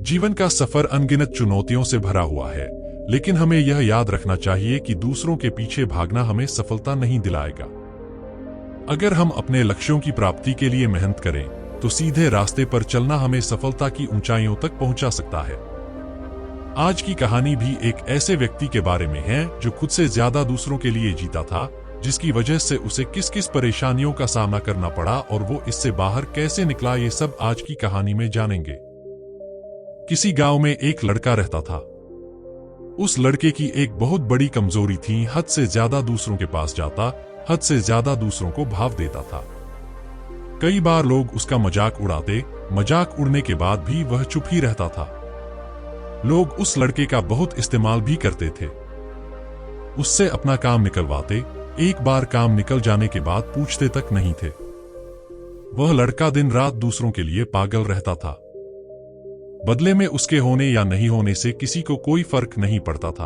जीवन का सफर अनगिनत चुनौतियों से भरा हुआ है, लेकिन हमें यह याद रखना चाहिए कि दूसरों के पीछे भागना हमें सफलता नहीं दिलाएगा। अगर हम अपने लक्ष्यों की प्राप्ति के लिए मेहनत करें, तो सीधे रास्ते पर चलना हमें सफलता की ऊंचाइयों तक पहुंचा सकता है। आज की कहानी भी एक ऐसे व्यक्ति के बारे में है जो खुद से ज्यादा दूसरों के लिए जीता था, जिसकी वजह से उसे किस किस परेशानियों का सामना करना पड़ा और वो इससे बाहर कैसे निकला, ये सब आज की कहानी में जानेंगे। किसी गांव में एक लड़का रहता था। उस लड़के की एक बहुत बड़ी कमजोरी थी, हद से ज्यादा दूसरों के पास जाता, हद से ज्यादा दूसरों को भाव देता था। कई बार लोग उसका मजाक उड़ाते, मजाक उड़ने के बाद भी वह चुप ही रहता था। लोग उस लड़के का बहुत इस्तेमाल भी करते थे, उससे अपना काम निकलवाते, एक बार काम निकल जाने के बाद पूछते तक नहीं थे। वह लड़का दिन रात दूसरों के लिए पागल रहता था। बदले में उसके होने या नहीं होने से किसी को कोई फर्क नहीं पड़ता था।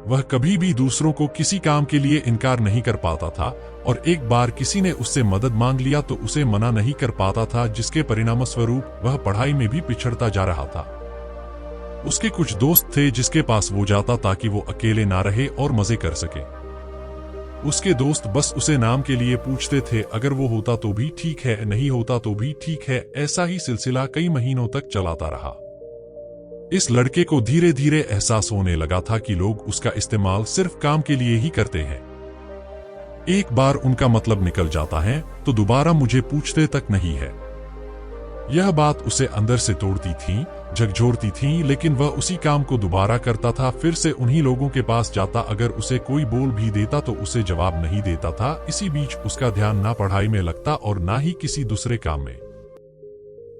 वह कभी भी दूसरों को किसी काम के लिए इनकार नहीं कर पाता था, और एक बार किसी ने उससे मदद मांग लिया तो उसे मना नहीं कर पाता था, जिसके परिणामस्वरूप वह पढ़ाई में भी पिछड़ता जा रहा था। उसके कुछ दोस्त थे जिसके पास वो जाता ताकि वो अकेले ना रहे और मजे कर सके। उसके दोस्त बस उसे नाम के लिए पूछते थे, अगर वो होता तो भी ठीक है, नहीं होता तो भी ठीक है। ऐसा ही सिलसिला कई महीनों तक चलाता रहा। इस लड़के को धीरे धीरे एहसास होने लगा था कि लोग उसका इस्तेमाल सिर्फ काम के लिए ही करते हैं। एक बार उनका मतलब निकल जाता है तो दोबारा मुझे पूछते तक नहीं है। यह बात उसे अंदर से तोड़ती थी, झकझोरती थी, लेकिन वह उसी काम को दोबारा करता था, फिर से उन्हीं लोगों के पास जाता। अगर उसे कोई बोल भी देता तो उसे जवाब नहीं देता था। इसी बीच उसका ध्यान ना पढ़ाई में लगता और ना ही किसी दूसरे काम में।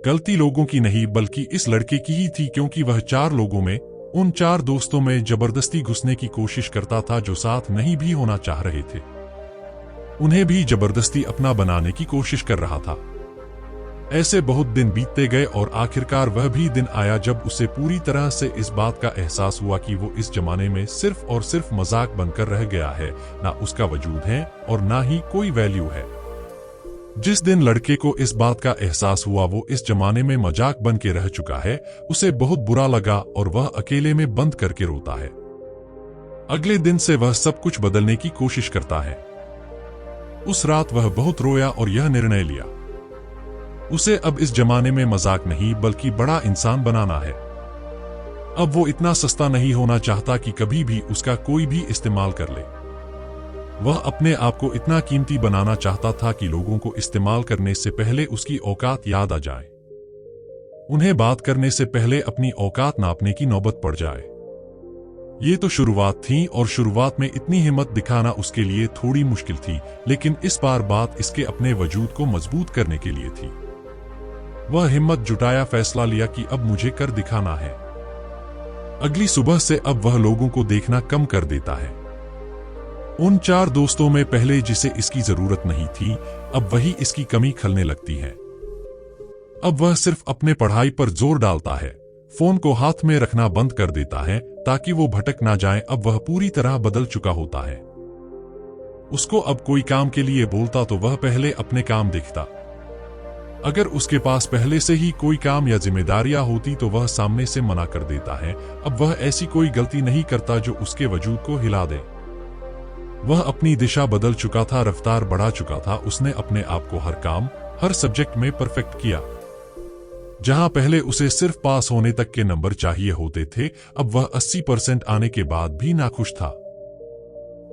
गलती लोगों की नहीं बल्कि इस लड़के की ही थी, क्योंकि वह चार लोगों में, उन चार दोस्तों में जबरदस्ती घुसने की कोशिश करता था जो साथ नहीं भी होना चाह रहे थे। उन्हें भी जबरदस्ती अपना बनाने की कोशिश कर रहा था। ऐसे बहुत दिन बीतते गए और आखिरकार वह भी दिन आया जब उसे पूरी तरह से इस बात का एहसास हुआ कि वो इस जमाने में सिर्फ और सिर्फ मजाक बनकर रह गया है। ना उसका वजूद है और ना ही कोई वैल्यू है। जिस दिन लड़के को इस बात का एहसास हुआ वो इस जमाने में मजाक बन के रह चुका है, उसे बहुत बुरा लगा और वह अकेले में बंद करके रोता है। अगले दिन से वह सब कुछ बदलने की कोशिश करता है। उस रात वह बहुत रोया और यह निर्णय लिया, उसे अब इस जमाने में मजाक नहीं बल्कि बड़ा इंसान बनाना है। अब वो इतना सस्ता नहीं होना चाहता कि कभी भी उसका कोई भी इस्तेमाल कर ले। वह अपने आप को इतना कीमती बनाना चाहता था कि लोगों को इस्तेमाल करने से पहले उसकी औकात याद आ जाए, उन्हें बात करने से पहले अपनी औकात नापने की नौबत पड़ जाए। ये तो शुरुआत थी और शुरुआत में इतनी हिम्मत दिखाना उसके लिए थोड़ी मुश्किल थी, लेकिन इस बार बात इसके अपने वजूद को मजबूत करने के लिए थी। वह हिम्मत जुटाया, फैसला लिया कि अब मुझे कर दिखाना है। अगली सुबह से अब वह लोगों को देखना कम कर देता है। उन चार दोस्तों में पहले जिसे इसकी जरूरत नहीं थी, अब वही इसकी कमी खलने लगती है। अब वह सिर्फ अपने पढ़ाई पर जोर डालता है, फोन को हाथ में रखना बंद कर देता है ताकि वो भटक ना जाए। अब वह पूरी तरह बदल चुका होता है। उसको अब कोई काम के लिए बोलता तो वह पहले अपने काम देखता। अगर उसके पास पहले से ही कोई काम या जिम्मेदारियां होती तो वह सामने से मना कर देता है। अब वह ऐसी कोई गलती नहीं करता जो उसके वजूद को हिला दे। वह अपनी दिशा बदल चुका था, रफ्तार बढ़ा चुका था। उसने अपने आप को हर काम, हर सब्जेक्ट में परफेक्ट किया। जहां पहले उसे सिर्फ पास होने तक के नंबर चाहिए होते थे, अब वह 80% आने के बाद भी नाखुश था।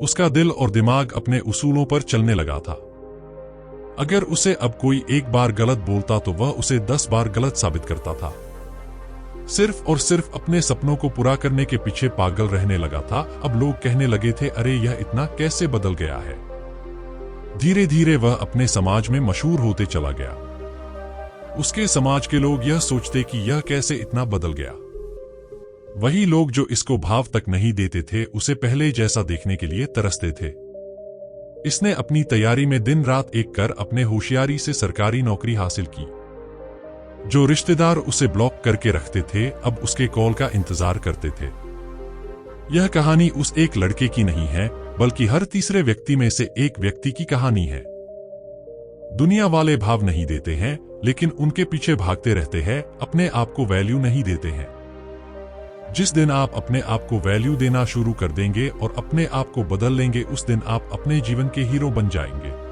उसका दिल और दिमाग अपने उसूलों पर चलने लगा था। अगर उसे अब कोई एक बार गलत बोलता तो वह उसे 10 बार गलत साबित करता था। सिर्फ और सिर्फ अपने सपनों को पूरा करने के पीछे पागल रहने लगा था। अब लोग कहने लगे थे, अरे यह इतना कैसे बदल गया है। धीरे धीरे वह अपने समाज में मशहूर होते चला गया। उसके समाज के लोग यह सोचते कि यह कैसे इतना बदल गया। वही लोग जो इसको भाव तक नहीं देते थे, उसे पहले जैसा देखने के लिए तरसते थे। इसने अपनी तैयारी में दिन रात एक कर अपने होशियारी से सरकारी नौकरी हासिल की। जो रिश्तेदार उसे ब्लॉक करके रखते थे, अब उसके कॉल का इंतजार करते थे। यह कहानी उस एक लड़के की नहीं है, बल्कि हर तीसरे व्यक्ति में से एक व्यक्ति की कहानी है। दुनिया वाले भाव नहीं देते हैं, लेकिन उनके पीछे भागते रहते हैं, अपने आप को वैल्यू नहीं देते हैं। जिस दिन आप अपने आप को वैल्यू देना शुरू कर देंगे और अपने आप को बदल लेंगे, उस दिन आप अपने जीवन के हीरो बन जाएंगे।